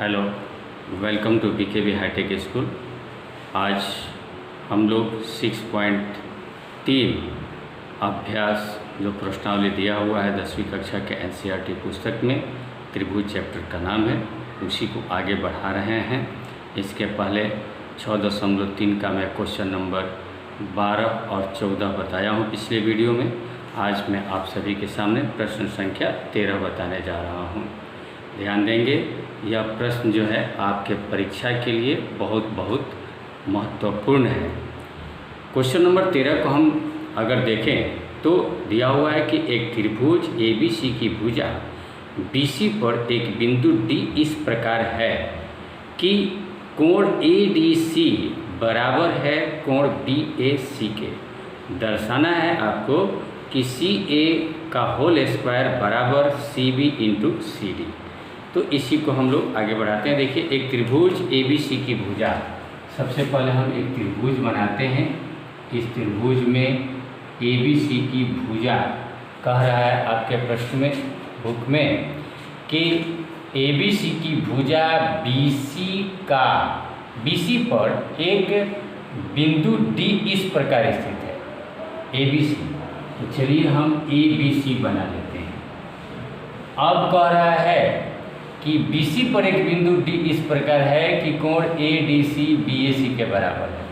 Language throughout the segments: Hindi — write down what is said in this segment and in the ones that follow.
Hello, welcome to BKB hitech school. आज हम लोग 6.3 अभ्यास जो प्रश्नावली दिया हुआ है 10वीं कक्षा के NCERT पुस्तक में, त्रिभुज चैप्टर का नाम है, उसी को आगे बढ़ा रहे हैं। इसके पहले 6.3 का मैं क्वेश्चन नंबर 12 और 14 बताया हूँ पिछले वीडियो में। आज मैं आप सभी के सामने प्रश्न संख्या 13 बताने जा रहा हूँ। ध्यान देंगे, यह प्रश्न जो है आपके परीक्षा के लिए बहुत महत्वपूर्ण है। क्वेश्चन नंबर 13 को हम अगर देखें तो दिया हुआ है कि एक त्रिभुज ABC की भुजा BC पर एक बिंदु D इस प्रकार है कि कोण ADC बराबर है कोण BAC के। दर्शाना है आपको कि CA का होल स्क्वायर बराबर CB इंटू CD। तो इसी को हम लोग आगे बढ़ाते हैं। देखिए, एक त्रिभुज ABC की भुजा, सबसे पहले हम एक त्रिभुज बनाते हैं। इस त्रिभुज में ABC की भुजा कह रहा है आपके प्रश्न में, बुक में, कि ABC की भुजा BC पर एक बिंदु D इस प्रकार स्थित है, ABC। तो चलिए हम ABC बना लेते हैं। अब कह रहा है कि BC पर एक बिंदु D इस प्रकार है कि कोण ADC BAC के बराबर है।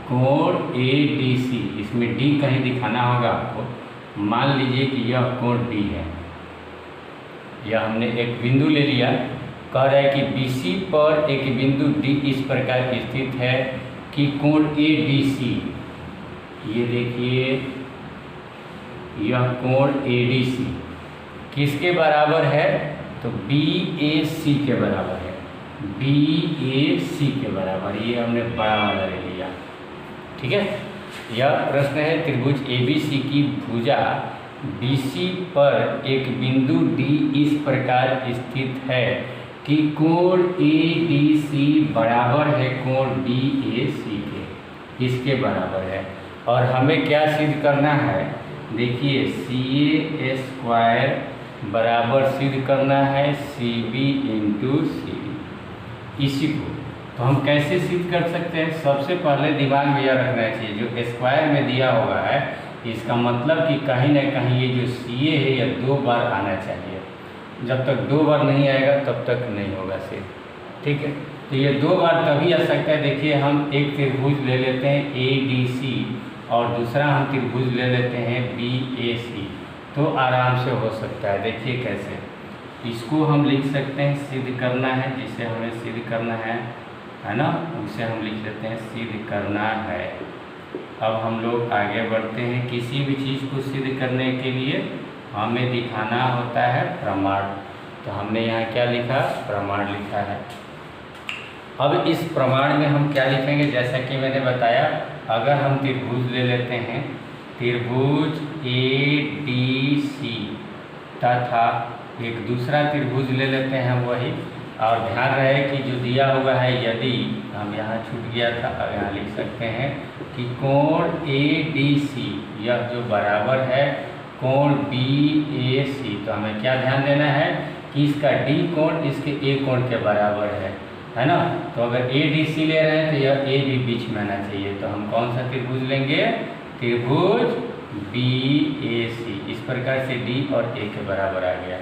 कोण ADC, इसमें D कहीं दिखाना होगा आपको। मान लीजिए कि यह कोण D है, यह हमने एक बिंदु ले लिया। कह रहा है कि BC पर एक बिंदु D इस प्रकार स्थित है कि कोण ADC, ये देखिए यह कोण ADC किसके बराबर है? तो BAC के बराबर है। BAC के बराबर, ये हमने बड़ा वाला ले लिया, ठीक है। यह प्रश्न है, त्रिभुज ABC की भुजा BC पर एक बिंदु D इस प्रकार स्थित है कि कोण ADC बराबर है कोण BAC के, इसके बराबर है। और हमें क्या सिद्ध करना है? देखिए, CA स्क्वायर बराबर सिद्ध करना है CB इंटू CD। इसी को तो हम कैसे सिद्ध कर सकते हैं? सबसे पहले दिमाग में यह रखना चाहिए, जो स्क्वायर में दिया हुआ है, इसका मतलब कि कहीं ना कहीं ये जो CA है यह 2 बार आना चाहिए। जब तक 2 बार नहीं आएगा तब तक नहीं होगा सिद्ध, ठीक है। तो ये 2 बार तभी आ सकता है। देखिए, हम एक त्रिभुज ले लेते हैं ADC और दूसरा हम त्रिभुज ले लेते हैं BAC, तो आराम से हो सकता है। देखिए कैसे, इसको हम लिख सकते हैं, सिद्ध करना है, जिसे हमें सिद्ध करना है ना, उसे हम लिख लेते हैं सिद्ध करना है। अब हम लोग आगे बढ़ते हैं। किसी भी चीज़ को सिद्ध करने के लिए हमें दिखाना होता है प्रमाण। तो हमने यहाँ क्या लिखा? प्रमाण लिखा है। अब इस प्रमाण में हम क्या लिखेंगे? जैसा कि मैंने बताया, अगर हम त्रिभुज ले लेते हैं, त्रिभुज ADC तथा एक दूसरा त्रिभुज ले लेते हैं वही, और ध्यान रहे कि जो दिया हुआ है, यदि हम यहाँ छूट गया था, अब यहाँ लिख सकते हैं कि कोण ADC यह जो बराबर है कोण BAC। तो हमें क्या ध्यान देना है कि इसका D कोण इसके A कोण के बराबर है ना। तो अगर ADC ले रहे हैं तो यह A भी बीच में आना चाहिए। तो हम कौन सा त्रिभुज लेंगे? त्रिभुज BAC। इस प्रकार से D और A के बराबर आ गया।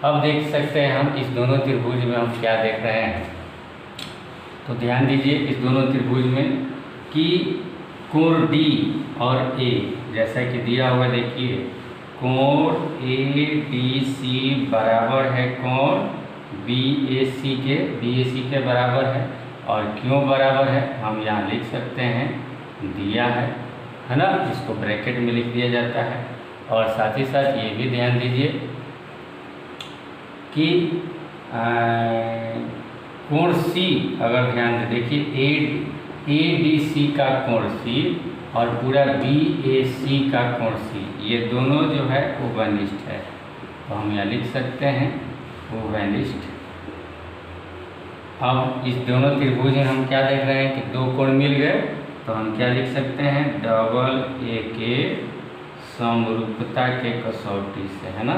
अब देख सकते हैं हम इस दोनों त्रिभुज में हम क्या देख रहे हैं। तो ध्यान दीजिए इस दोनों त्रिभुज में कि कोण D और A जैसा कि दिया हुआ, देखिए कोण ADC बराबर है कोण BAC के बराबर है। और क्यों बराबर है हम यहाँ लिख सकते हैं, दिया है ना, इसको ब्रैकेट में लिख दिया जाता है। और साथ ही साथ ये भी ध्यान दीजिए कि कोण C, अगर ध्यान दें, देखिए ADC का कोण C और पूरा BAC का कोण C, ये दोनों जो है ओवनिष्ठ है। तो हम यहाँ लिख सकते हैं ओवनिष्ठ। अब इस दोनों त्रिभुज में हम क्या देख रहे हैं कि 2 कोण मिल गए। तो हम क्या लिख सकते हैं? डबल A के समरूपता के कसौटी से, है ना,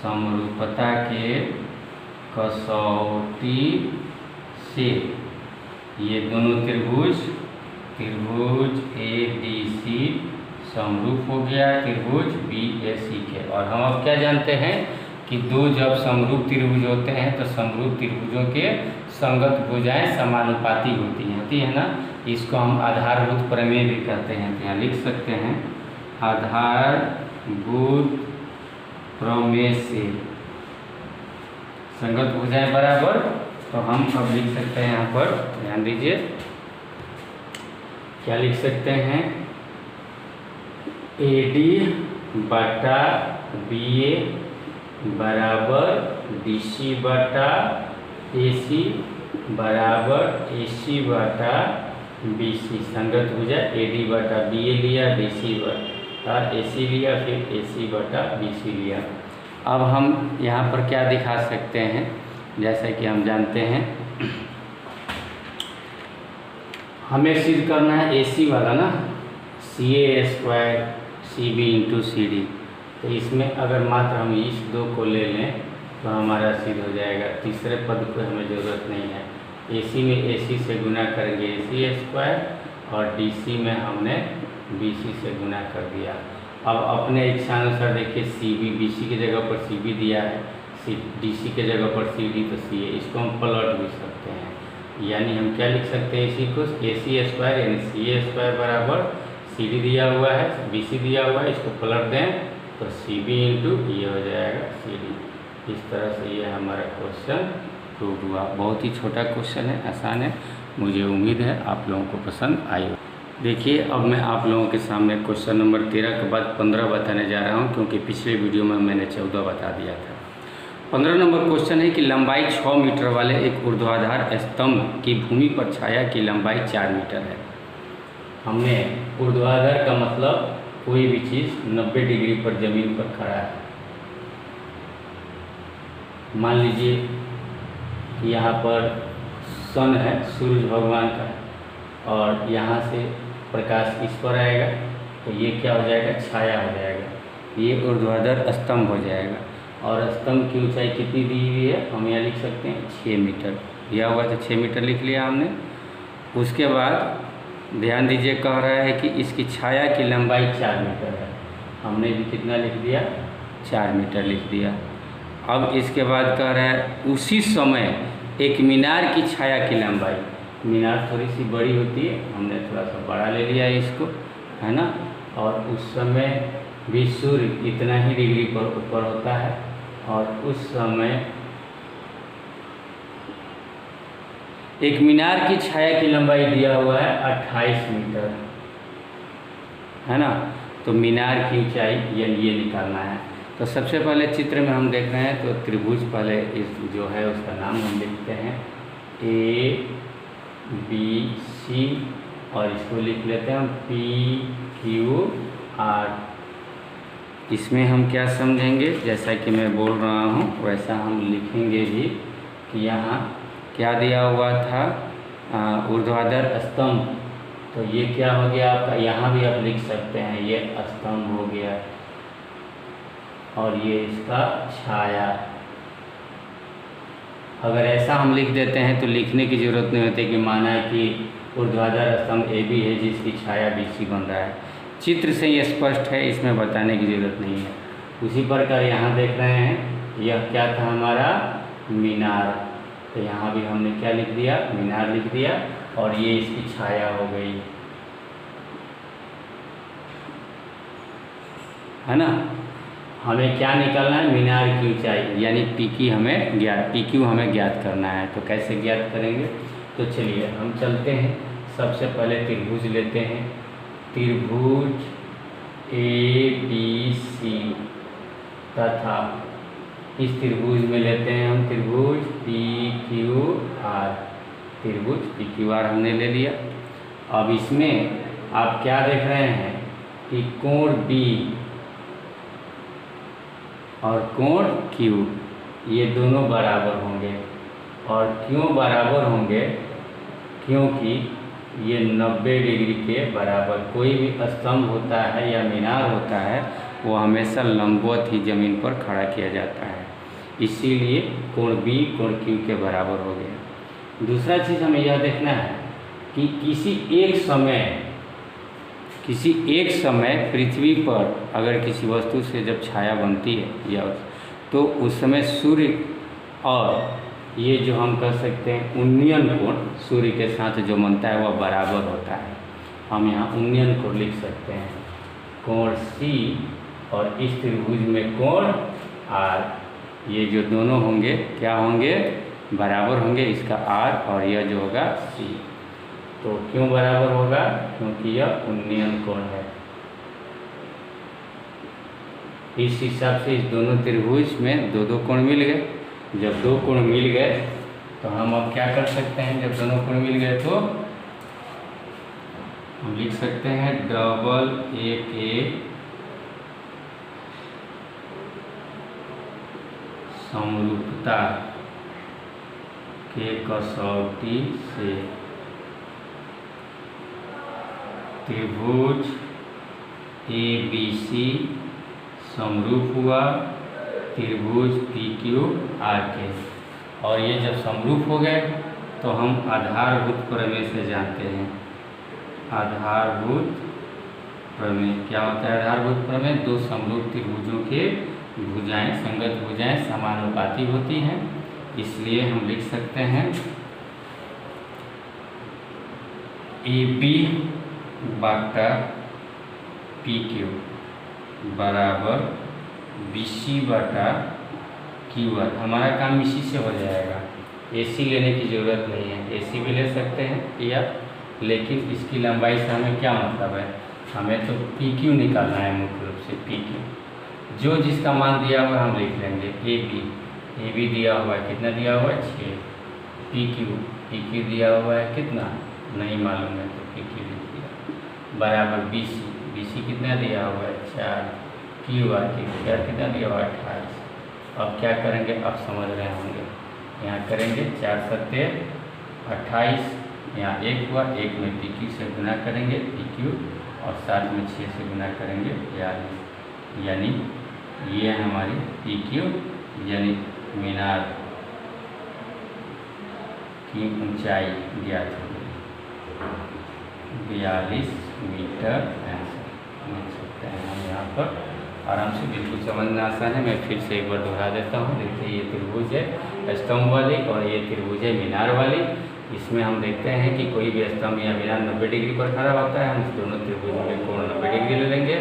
समरूपता के कसौटी से ये दोनों त्रिभुज ABC समरूप हो गया त्रिभुज BAC के। और हम अब क्या जानते हैं कि दो जब समरूप त्रिभुज होते हैं तो समरूप त्रिभुजों के संगत भुजाएं समानुपाती होती है ना। इसको हम आधारभूत प्रमेय भी कहते हैं। तो यहाँ लिख सकते हैं आधारभूत प्रमेय से संगत भुजाएं बराबर। तो हम अब लिख सकते हैं, यहाँ पर ध्यान दीजिए, क्या लिख सकते हैं, AD बटा BA बराबर DC बटा AC बराबर AC बटा BC। संगत भुजा AD बटा BA लिया, DC बटा AC लिया, फिर AC बटा BC लिया। अब हम यहाँ पर क्या दिखा सकते हैं, जैसा कि हम जानते हैं हमें सिद्ध करना है AC वाला ना, CA² CB × CD। तो इसमें अगर मात्र हम इस दो को ले लें तो हमारा सिद्ध हो जाएगा। तीसरे पद को हमें ज़रूरत नहीं है। AC में AC से गुना करेंगे AC² और DC में हमने BC से गुना कर दिया। अब अपने इच्छानुसार देखिए, CB BC की जगह पर CB दिया है, DC के जगह पर CD तो CA, इसको हम पलट भी सकते हैं। यानी हम क्या लिख सकते हैं, इसी को AC² यानी CA² बराबर CD दिया हुआ है, BC दिया हुआ है, इसको पलट दें तो CB × ये हो जाएगा CD। इस तरह से ये हमारा क्वेश्चन प्रूव हुआ। बहुत ही छोटा क्वेश्चन है, आसान है। मुझे उम्मीद है आप लोगों को पसंद आई। देखिए अब मैं आप लोगों के सामने क्वेश्चन नंबर 13 के बाद 15 बताने जा रहा हूं, क्योंकि पिछले वीडियो में मैंने 14 बता दिया था। 15 नंबर क्वेश्चन है कि लंबाई 6 मीटर वाले एक ऊर्ध्वाधर स्तंभ की भूमि पर छाया की लंबाई 4 मीटर है। हमने ऊर्ध्वाधर का मतलब कोई भी चीज़ 90 डिग्री पर जमीन पर खड़ा है। मान लीजिए कि यहाँ पर सन है, सूरज भगवान का, और यहाँ से प्रकाश इस पर आएगा तो ये क्या हो जाएगा, छाया हो जाएगा। ये ऊर्ध्वाधर स्तंभ हो जाएगा। और स्तंभ की ऊंचाई कितनी दी हुई है, हम यहाँ लिख सकते हैं 6 मीटर दिया हुआ, तो 6 मीटर लिख लिया हमने। उसके बाद ध्यान दीजिए, कह रहा है कि इसकी छाया की लंबाई 4 मीटर है। हमने भी कितना लिख दिया, 4 मीटर लिख दिया। अब इसके बाद कह रहा है उसी समय एक मीनार की छाया की लंबाई, मीनार थोड़ी सी बड़ी होती है, हमने थोड़ा सा बड़ा ले लिया है इसको, है ना। और उस समय भी सूर्य इतना ही डिग्री पर ऊपर होता है, और उस समय एक मीनार की छाया की लंबाई दिया हुआ है 28 मीटर, है ना। तो मीनार की ऊंचाई ये निकालना है। तो सबसे पहले चित्र में हम देख रहे हैं तो त्रिभुज, पहले इस जो है उसका नाम हम लिखते हैं ABC, और इसको लिख लेते हैं हम PQR। इसमें हम क्या समझेंगे, जैसा कि मैं बोल रहा हूँ वैसा हम लिखेंगे भी कि यहाँ क्या दिया हुआ था, ऊर्ध्वाधर स्तंभ। तो ये क्या हो गया आपका, यहाँ भी आप लिख सकते हैं, ये स्तंभ हो गया और ये इसका छाया। अगर ऐसा हम लिख देते हैं तो लिखने की ज़रूरत नहीं होती कि माना कि ऊर्ध्वाधर स्तंभ AB है जिसकी छाया BC बन रहा है। चित्र से ये स्पष्ट है, इसमें बताने की ज़रूरत नहीं है। उसी प्रकार यहाँ देख रहे हैं, यह क्या था हमारा, मीनार। तो यहाँ भी हमने क्या लिख दिया, मीनार लिख दिया, और ये इसकी छाया हो गई, है ना। हमें क्या निकालना है, मीनार की ऊंचाई, यानी PQ हमें ज्ञात करना है। तो कैसे ज्ञात करेंगे, तो चलिए हम चलते हैं। सबसे पहले त्रिभुज लेते हैं, त्रिभुज ABC तथा इस त्रिभुज में लेते हैं हम त्रिभुज PQR। त्रिभुज PQR हमने ले लिया। अब इसमें आप क्या देख रहे हैं कि कोण B और कोण Q ये दोनों बराबर होंगे। और क्यों बराबर होंगे, क्योंकि ये 90 डिग्री के बराबर। कोई भी स्तंभ होता है या मीनार होता है वो हमेशा लंबवत ही ज़मीन पर खड़ा किया जाता है। इसीलिए कोण बी कोण क्यू के बराबर हो गया। दूसरा चीज़ हमें यह देखना है कि किसी एक समय पृथ्वी पर अगर किसी वस्तु से जब छाया बनती है या तो उस समय सूर्य और ये जो हम कह सकते हैं उन्नयन कोण सूर्य के साथ जो बनता है वह बराबर होता है। हम यहाँ उन्नयन कोण लिख सकते हैं, कोण सी और इस त्रिभुज में कोण आर, ये जो दोनों होंगे क्या होंगे, बराबर होंगे, इसका आर और यह जो होगा सी। तो क्यों बराबर होगा, क्योंकि यह उन्नयन कोण है। इस हिसाब से इस दोनों त्रिभुज में दो कोण मिल गए। जब दो कोण मिल गए तो हम अब क्या कर सकते हैं, जब दोनों कोण मिल गए तो हम लिख सकते हैं डबल ए के समरूपता के कसौटी से त्रिभुज ए बी सी समरूप हुआ त्रिभुज पी क्यू आर के। और ये जब समरूप हो गए तो हम आधारभूत प्रमेय से जानते हैं। आधारभूत प्रमेय क्या होता है, आधारभूत प्रमेय दो समरूप त्रिभुजों के भुजाएं, संगत भुजाएं समानुपाती होती हैं, इसलिए हम लिख सकते हैं ए बी बटा पी क्यू बराबर बी सी बटा क्यू आर। हमारा काम इसी से हो जाएगा, ए सी लेने की ज़रूरत नहीं है, ए सी भी ले सकते हैं या, लेकिन इसकी लंबाई से हमें क्या मतलब है, हमें तो पी क्यू निकालना है मुख्य रूप से पी क्यू। जो जिसका मान दिया हुआ हम लिख लेंगे, ए बी दिया हुआ है, कितना दिया हुआ है 6, पी क्यू दिया हुआ है कितना नहीं मालूम है तो पी क्यू लिख दिया, बराबर बी सी कितना दिया हुआ है 4, क्यू आर कितना दिया हुआ है 28। अब क्या करेंगे, अब समझ रहे होंगे, यहाँ करेंगे 4 सत्ते 28, यहाँ 1 हुआ, 1 में पी क्यू से गुना करेंगे पी क्यू और साथ में 6 से गुना करेंगे 42, यानी ये हमारी पी क्यू यानी मीनार की ऊंचाई ज्ञात होगी 42 मीटर आंसर मिल सकते हैं हम यहाँ पर आराम से, बिल्कुल समझना आसान है। मैं फिर से एक बार दोहरा देता हूँ। देखिए ये त्रिभुज है स्तंभ वाली और ये त्रिभुज है मीनार वाली। इसमें हम देखते हैं कि कोई भी स्तंभ या मीनार 90 डिग्री पर खड़ा होता है, हम इस दोनों त्रिभुजों के कोण 90 डिग्री ले लेंगे।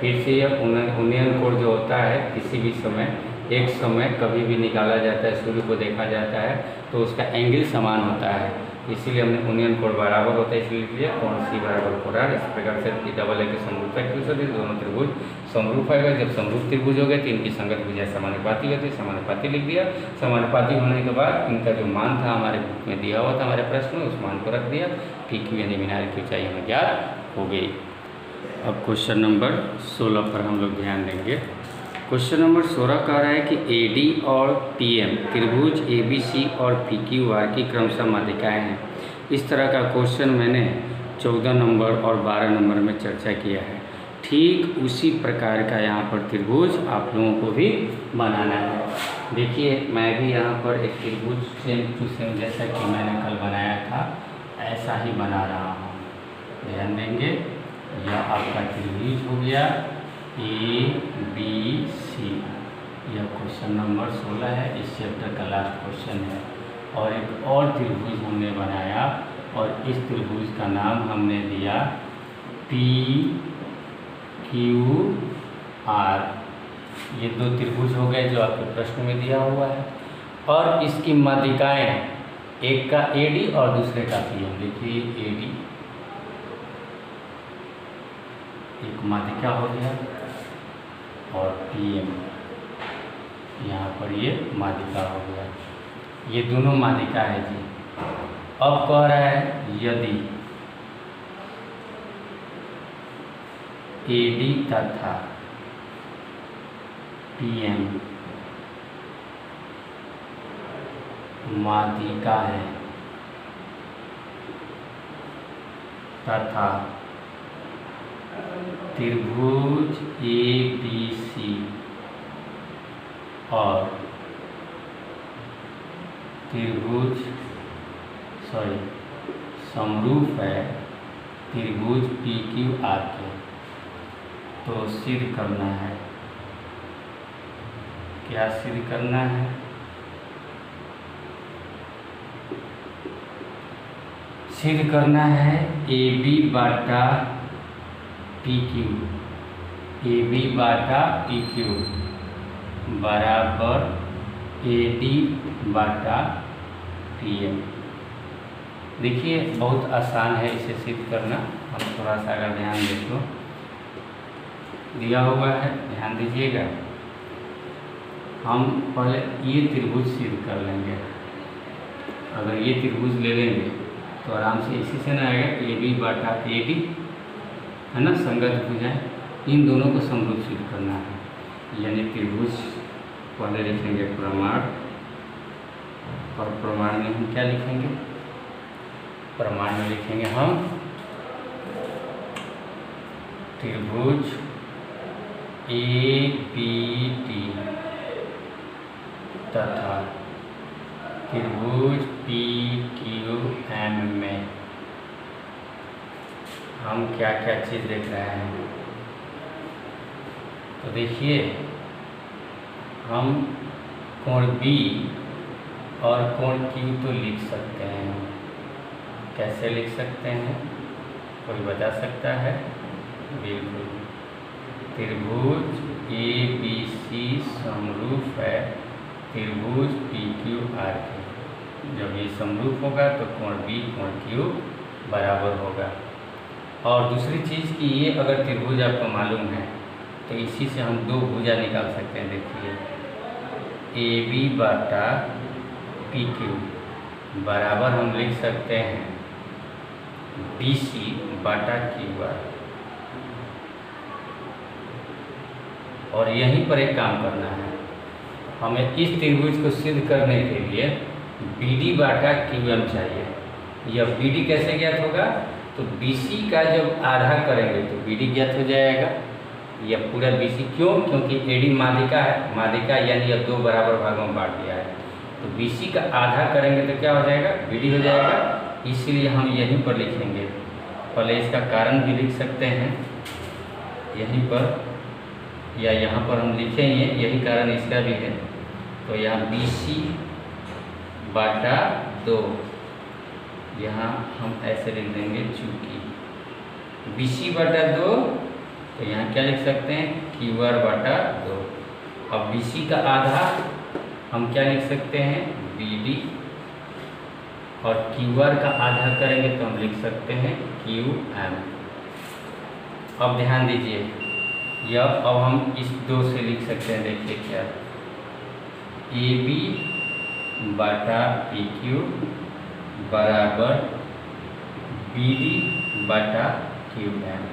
फिर से यह उन्नयन कोण जो होता है किसी भी समय एक समय कभी भी निकाला जाता है, सूर्य को देखा जाता है तो उसका एंगल समान होता है, इसीलिए हमने उन्नयन कोण बराबर होता है, इसलिए कोण सी बराबर कोण आर। इस प्रकार से डबल ए के समरूपता क्यों से दोनों त्रिभुज समरूप आएगा। जब समरूप त्रिभुज हो गए तो इनकी संगत भुजाएं समानुपाती होती है, समानुपाती लिख दिया। समानुपाती होने के बाद इनका जो मान था हमारे बुक में दिया हुआ था हमारे प्रश्न में, उस मान को रख दिया, पी क्यू यानी मीनार की ऊंचाई हमें ज्ञात हो गई। अब क्वेश्चन नंबर 16 पर हम लोग ध्यान देंगे। क्वेश्चन नंबर 16 कह रहा है कि AD और PM त्रिभुज ABC और PQR की क्रमशः माध्यिकाएँ हैं। इस तरह का क्वेश्चन मैंने 14 नंबर और 12 नंबर में चर्चा किया है। ठीक उसी प्रकार का यहाँ पर त्रिभुज आप लोगों को भी बनाना है। देखिए मैं भी यहाँ पर एक त्रिभुज सेम टू सेम जैसा कि मैंने कल बनाया था ऐसा ही बना रहा हूँ, ध्यान देंगे। यह आपका त्रिभुज हो गया ABC, यह क्वेश्चन नंबर 16 है, इस चैप्टर का लास्ट क्वेश्चन है। और एक और त्रिभुज हमने बनाया और इस त्रिभुज का नाम हमने दिया PQR। ये दो त्रिभुज हो गए जो आपके प्रश्न में दिया हुआ है और इसकी माध्यिकाएं, एक का AD और दूसरे का PM। देखिए AD एक माध्यिका हो गया और PM यहाँ पर ये माध्यिका हो गया, ये दोनों माध्यिका है जी। अब कह रहा है यदि AD तथा PM माध्यिका है तथा त्रिभुज ABC और त्रिभुज समरूप है त्रिभुज पी क्यू आर के, तो सिद्ध करना है, क्या सिद्ध करना है? सिद्ध करना है ए बी बाटा पी क्यू, ए बी बाटा पी क्यू बराबर ए डी बाटा पी एम। देखिए बहुत आसान है इसे सिद्ध करना। हम थोड़ा सा अगर ध्यान दें तो दिया हुआ है, ध्यान दीजिएगा। हम पहले ये त्रिभुज सिद्ध कर लेंगे। अगर ये त्रिभुज ले लेंगे तो आराम से इसी से ना आएगा, ए बी बाटा ए डी है ना, संगत भुजाएं, इन दोनों को समरूप सिद्ध करना है। यानी त्रिभुज पहले लिखेंगे प्रमाण, और प्रमाण में हम क्या लिखेंगे? प्रमाण में लिखेंगे हम त्रिभुज ए बी डी तथा त्रिभुज पी क्यू एम में हम क्या क्या चीज़ देख रहे हैं। तो देखिए हम कोण बी और कोण क्यू तो लिख सकते हैं। कैसे लिख सकते हैं, कोई बता सकता है? बिल्कुल, त्रिभुज ए बी सी समरूप है त्रिभुज पी क्यू आर के। जब ये समरूप होगा तो कोण बी कोण क्यू बराबर होगा। और दूसरी चीज़ कि ये अगर त्रिभुज आपको मालूम है तो इसी से हम दो भुजा निकाल सकते हैं। देखिए ए बी बाटा पी क्यू बराबर हम लिख सकते हैं बी सी बाटा क्यू आर। और यहीं पर एक काम करना है, हमें इस त्रिभुज को सिद्ध करने के लिए बी डी बाटा क्यू एम चाहिए। यह बी डी कैसे ज्ञात होगा? तो बी सी का जब आधा करेंगे तो बी डी ज्ञात हो जाएगा। यह पूरा बी सी, क्यों? क्योंकि ए डी माध्यिका है, माध्यिका यानी यह दो बराबर भागों में बांट दिया है। तो बी सी का आधा करेंगे तो क्या हो जाएगा? बी डी हो जाएगा। इसीलिए हम यहीं पर लिखेंगे। पहले इसका कारण भी लिख सकते हैं यहीं पर, या यहाँ पर हम लिखेंगे, यही कारण इसका भी है। तो यहाँ बी सी बाटा 2, यहाँ हम ऐसे लिख देंगे, चूँकि बी सी बाटा 2, तो यहाँ क्या लिख सकते हैं? क्यू आर बाटा 2। अब बी सी का आधा हम क्या लिख सकते हैं? B D. और क्यू आर का आधा करेंगे तो हम लिख सकते हैं क्यू एम। अब ध्यान दीजिए, यह अब हम इस 2 से लिख सकते हैं। देखिए क्या, ए बी बाटा पी क्यू बराबर बी डी बाटा क्यू एम।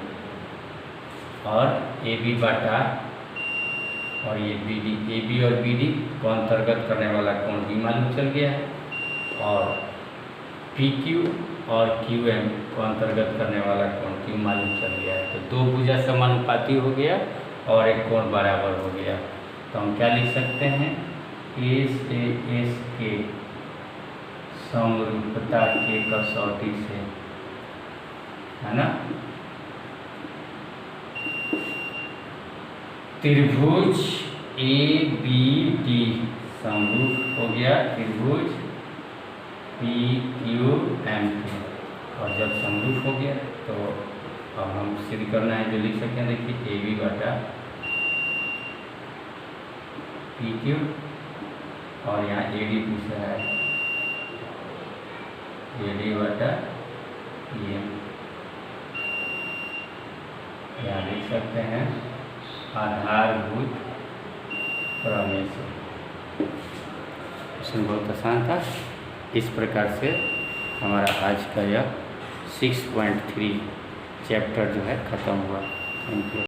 और ए बी बाटा और ये बी डी, ए बी और बी डी को अंतर्गत करने वाला कोण बी मालूम चल गया है, और पी क्यू और क्यू एम को अंतर्गत करने वाला कोण क्यू मालूम चल गया है। तो दो भुजा समानुपाती हो गया और एक कोण बराबर हो गया। तो हम क्या लिख सकते हैं? ए से एस के समरूपता के कसौटी से, है ना, त्रिभुज ए बी डी समरूप हो गया त्रिभुज पी क्यू एम के। और जब समरूप हो गया तो अब हम सिद्ध करना है, जो लिख सकते हैं। देखिए ए बी बाटा पी क्यू, और यहाँ ए डी पूछ रहा है, ए डी बाटा पी एम। यहाँ लिख सकते हैं आधारभूत प्रमेय से। इसमें बहुत आसान था। इस प्रकार से हमारा आज का यह 6.3 चैप्टर जो है ख़त्म हुआ। Thank you.